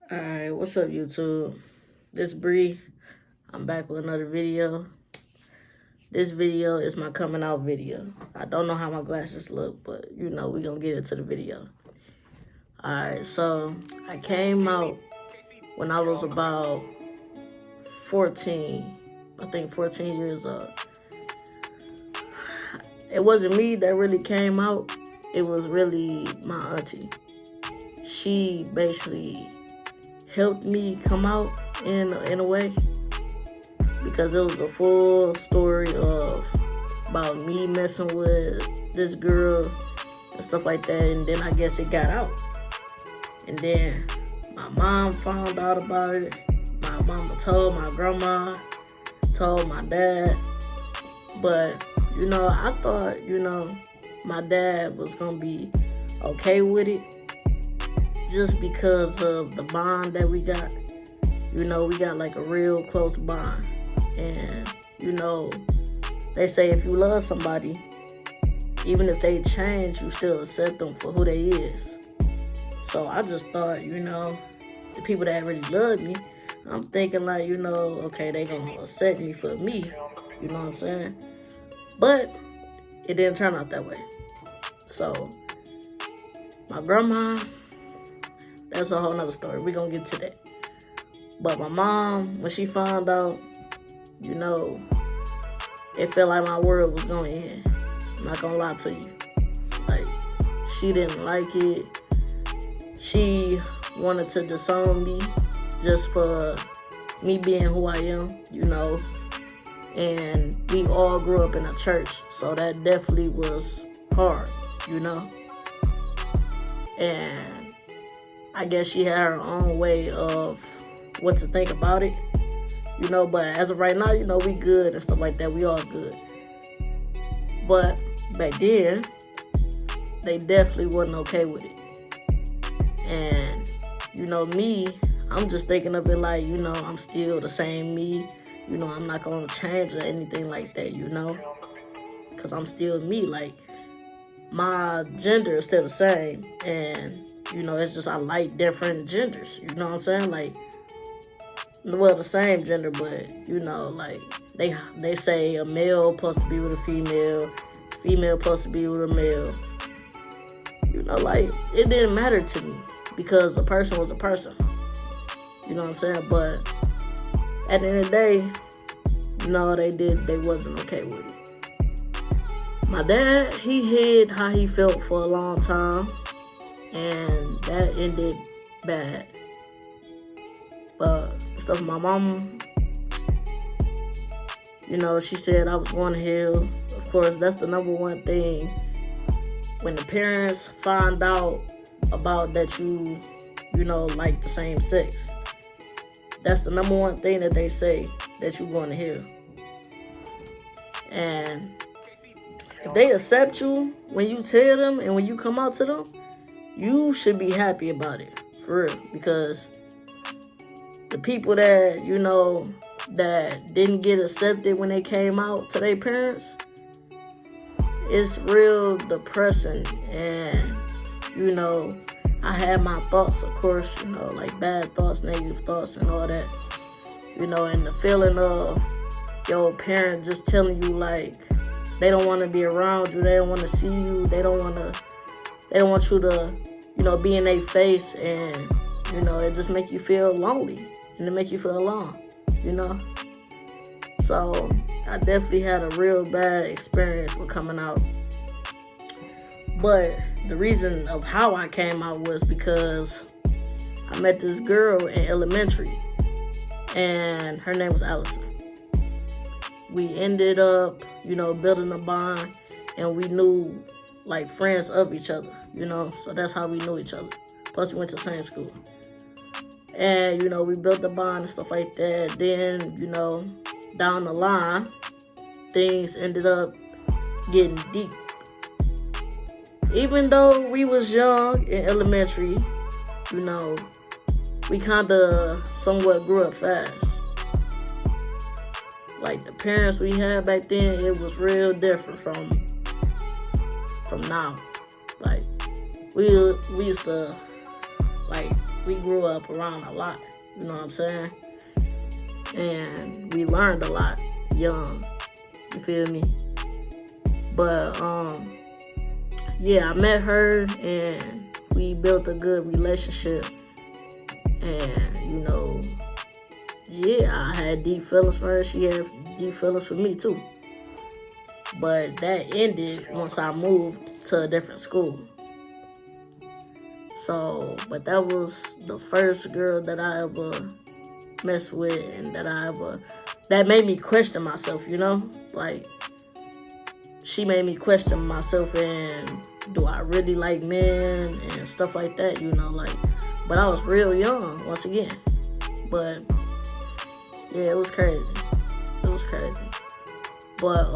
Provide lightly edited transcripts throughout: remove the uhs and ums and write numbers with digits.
Alright, what's up YouTube? This Bree. I'm back with another video. This video is my coming out video. I don't know how my glasses look, but you know, we gonna get into the video. Alright, so I came out when I was about 14. I think 14 years old. It wasn't me that really came out. It was really my auntie. She basically helped me come out in a way, because it was a full story of about me messing with this girl and stuff like that, and then I guess it got out. And then my mom found out about it. My mama told my grandma, told my dad. But, you know, I thought, you know, my dad was gonna be okay with it, just because of the bond that we got. You know, we got like a real close bond. And, you know, they say if you love somebody, even if they change, you still accept them for who they is. So I just thought, you know, the people that really love me, I'm thinking like, you know, okay, they gonna accept me for me. You know what I'm saying? But it didn't turn out that way. So my grandma, that's a whole nother story. We're gonna get to that. But my mom, when she found out, you know, it felt like my world was going to end. I'm not gonna lie to you. Like, she didn't like it. She wanted to disown me just for me being who I am, you know. And we all grew up in a church, so that definitely was hard, you know. And I guess she had her own way of what to think about it, you know. But as of right now, you know, we good and stuff like that. We all good. But back then, they definitely wasn't okay with it. And, you know, me, I'm just thinking of it like, you know, I'm still the same me. You know, I'm not going to change or anything like that, you know. Because I'm still me. Like, my gender is still the same. And, you know, it's just I like different genders. You know what I'm saying? Like, well, the same gender, but, you know, like, they say a male supposed to be with a female supposed to be with a male. You know, like, it didn't matter to me, because a person was a person. You know what I'm saying? But at the end of the day, no, they wasn't okay with it. My dad, he hid how he felt for a long time, and that ended bad. But stuff, my mom, you know, she said I was going to hell. Of course, that's the number one thing. When the parents find out about that you know, like the same sex, that's the number one thing that they say, that you're going to hell. And if they accept you when you tell them and when you come out to them, you should be happy about it, for real. Because the people that, you know, that didn't get accepted when they came out to their parents, it's real depressing. And, you know, I had my thoughts, of course, you know, like bad thoughts, negative thoughts and all that. You know, and the feeling of your parent just telling you, like, they don't want to be around you, they don't want to see you, they don't want you to, you know, be in their face. And, you know, it just make you feel lonely, and it make you feel alone, you know. So I definitely had a real bad experience with coming out. But the reason of how I came out was because I met this girl in elementary, and her name was Allison. We ended up, you know, building a bond, and we knew, like, friends of each other, you know. So that's how we knew each other. Plus, we went to the same school. And, you know, we built the bond and stuff like that. Then, you know, down the line, things ended up getting deep. Even though we was young in elementary, you know, we kind of somewhat grew up fast. Like, the parents we had back then, it was real different from now. Like, we used to, like, we grew up around a lot, you know what I'm saying? And we learned a lot young, you feel me? But, yeah, I met her and we built a good relationship. And, you know, yeah, I had deep feelings for her. She had deep feelings for me, too. But that ended once I moved to a different school. So, but that was the first girl that I ever messed with and that made me question myself, you know? Like, she made me question myself and do I really like men and stuff like that, you know? Like, but I was real young, once again. But, yeah, it was crazy. It was crazy. But,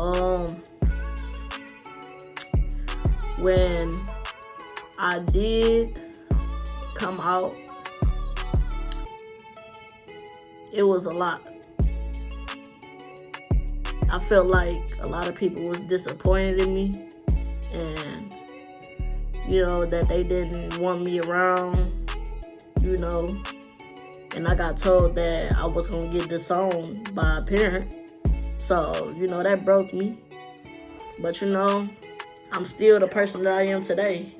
when I did come out, it was a lot. I felt like a lot of people was disappointed in me and, you know, that they didn't want me around, you know, and I got told that I was going to get disowned by a parent. So, you know, that broke me. But, you know, I'm still the person that I am today.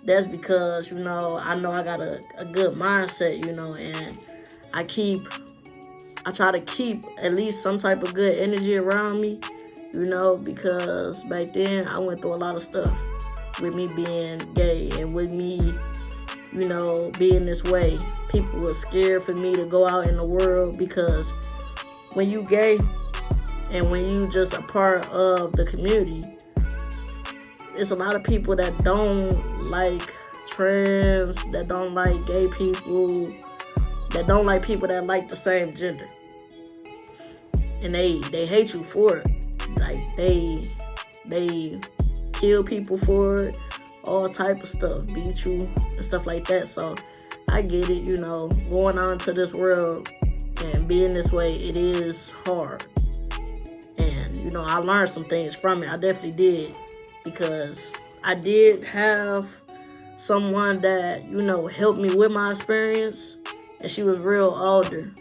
That's because, you know I got a good mindset, you know, and I try to keep at least some type of good energy around me, you know, because back then I went through a lot of stuff with me being gay and with me, you know, being this way. People were scared for me to go out in the world because when you gay and when you just a part of the community, there's a lot of people that don't like trans, that don't like gay people, that don't like people that like the same gender. And they hate you for it. Like, they kill people for it, all type of stuff, beat you and stuff like that. So I get it, you know, going on into this world and being this way, it is hard. And, you know, I learned some things from it. I definitely did. Because I did have someone that, you know, helped me with my experience. And she was real older.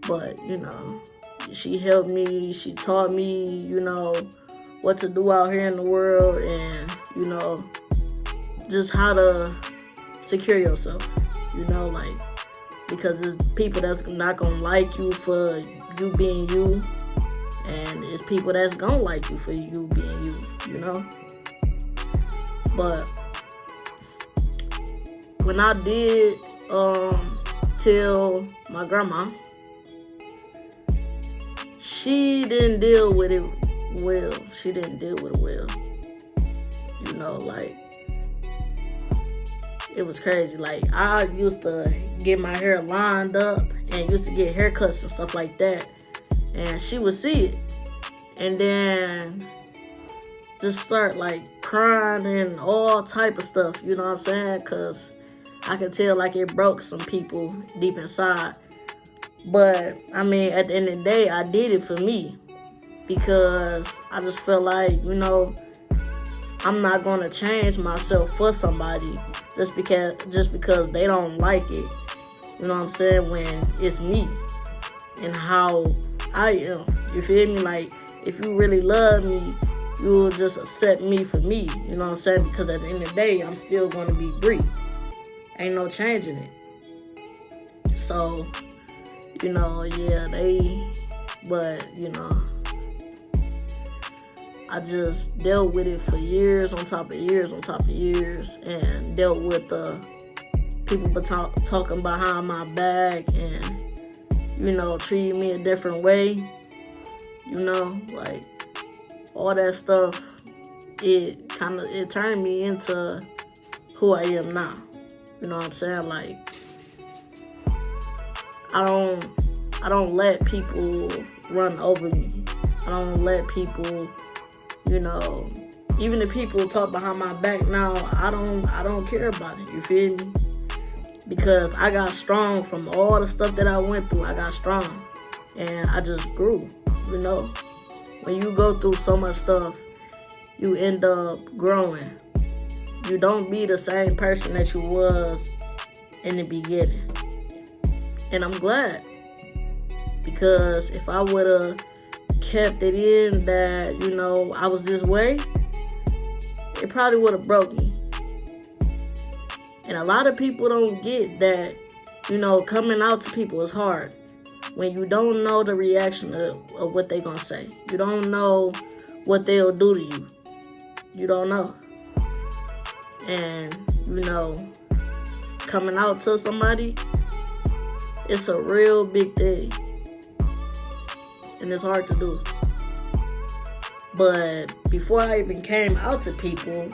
But, you know, she helped me. She taught me, you know, what to do out here in the world. And, you know, just how to secure yourself. You know, like, because there's people that's not going to like you for you being you. And it's people that's gonna like you for you being you, you know? But when I did tell my grandma, she didn't deal with it well. She didn't deal with it well. You know, like, it was crazy. Like, I used to get my hair lined up and used to get haircuts and stuff like that. And she would see it and then just start like crying and all type of stuff, you know what I'm saying? Because I could tell like it broke some people deep inside. But I mean, at the end of the day, I did it for me because I just felt like, you know, I'm not going to change myself for somebody just because they don't like it. You know what I'm saying? When it's me and how I am. You feel me? Like, if you really love me, you will just accept me for me. You know what I'm saying? Because at the end of the day, I'm still going to be Bree. Ain't no changing it. So, you know, yeah, but, you know, I just dealt with it for years on top of years on top of years and dealt with the people talking behind my back and, you know, treating me a different way, you know, like, all that stuff, it turned me into who I am now, you know what I'm saying? Like, I don't let people run over me. I don't let people, you know, even if people talk behind my back now, I don't care about it, you feel me? Because I got strong from all the stuff that I went through. I got strong. And I just grew, you know. When you go through so much stuff, you end up growing. You don't be the same person that you was in the beginning. And I'm glad, because if I would have kept it in that, I was this way, it probably would have broke me. And a lot of people don't get that, coming out to people is hard. When you don't know the reaction of what they're going to say. You don't know what they'll do to you. You don't know. And, coming out to somebody, it's a real big thing. And it's hard to do. But before I even came out to people,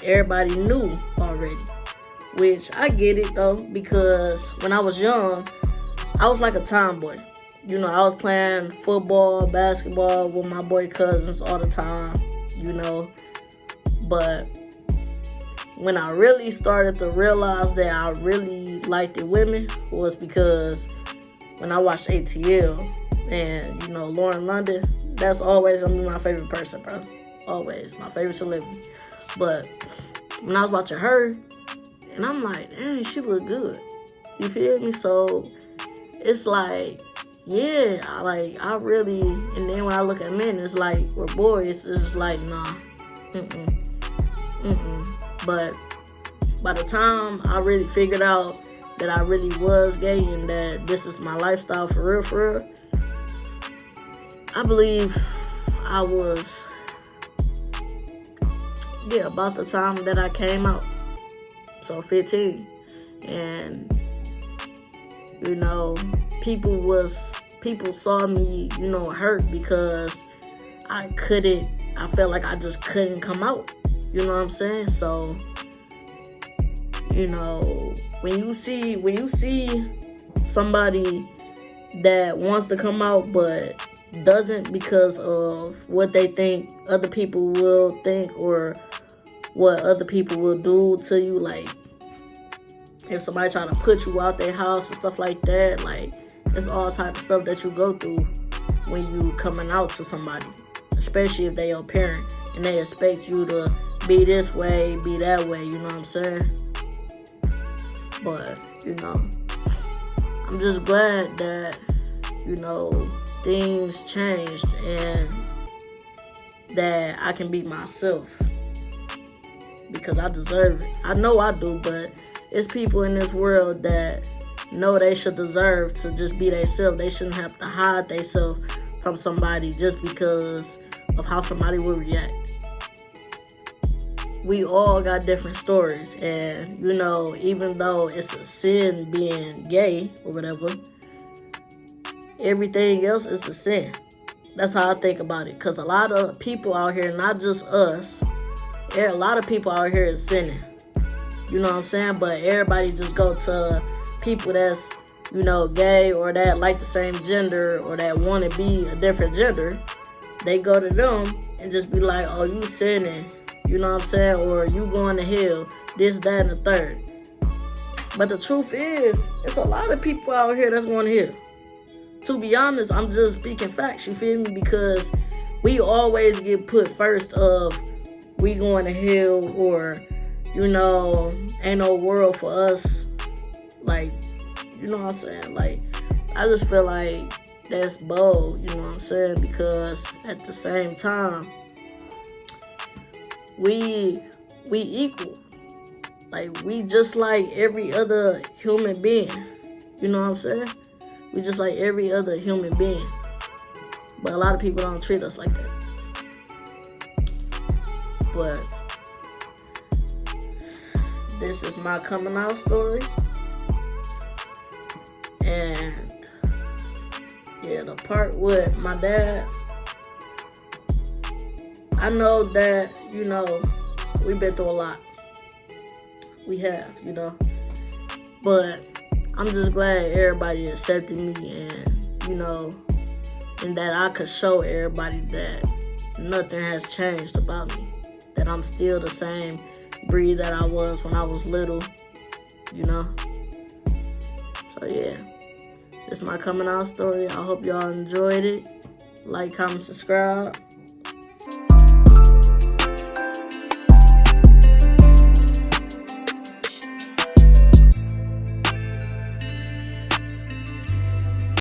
everybody knew already. Which I get it though, because when I was young, I was like a tomboy. I was playing football, basketball with my boy cousins all the time, But when I really started to realize that I really liked the women was because when I watched ATL and, Lauren London, that's always going to be my favorite person, bro. Always. My favorite celebrity. But when I was watching her, and I'm like, dang, she look good. You feel me? So it's like, yeah, I really, and then when I look at men, it's like, or boys, it's just like, nah, But by the time I really figured out that I really was gay and that this is my lifestyle for real, I believe I was, about the time that I came out. So 15. And, people saw me, hurt because I felt like I just couldn't come out. You know what I'm saying? So, when you see somebody that wants to come out but doesn't because of what they think other people will think or what other people will do to you, like if somebody try to put you out their house and stuff like that, like it's all type of stuff that you go through when you coming out to somebody, especially if they your parent and they expect you to be this way, be that way, you know what I'm saying? But, I'm just glad that, things changed and that I can be myself because I deserve it. I know I do, but it's people in this world that know they should deserve to just be themselves. They shouldn't have to hide themselves from somebody just because of how somebody will react. We all got different stories, and even though it's a sin being gay or whatever, everything else is a sin. That's how I think about it, because a lot of people out here, not just us, a lot of people out here is sinning. You know what I'm saying? But everybody just go to people that's, gay or that like the same gender or that want to be a different gender. They go to them and just be like, oh, you sinning. You know what I'm saying? Or you going to hell, this, that, and the third. But the truth is, it's a lot of people out here that's going to hell. To be honest, I'm just speaking facts, you feel me? Because we always get put first of we going to hell or, ain't no world for us. Like, you know what I'm saying? Like, I just feel like that's bold, you know what I'm saying? Because at the same time, we equal. Like, we just like every other human being. You know what I'm saying? We just like every other human being. But a lot of people don't treat us like that. But this is my coming out story. And yeah, the part with my dad, I know that, we've been through a lot. We have, But I'm just glad everybody accepted me and, and that I could show everybody that nothing has changed about me. That I'm still the same breed that I was when I was little, So yeah, this is my coming out story. I hope y'all enjoyed it. Like, comment, subscribe.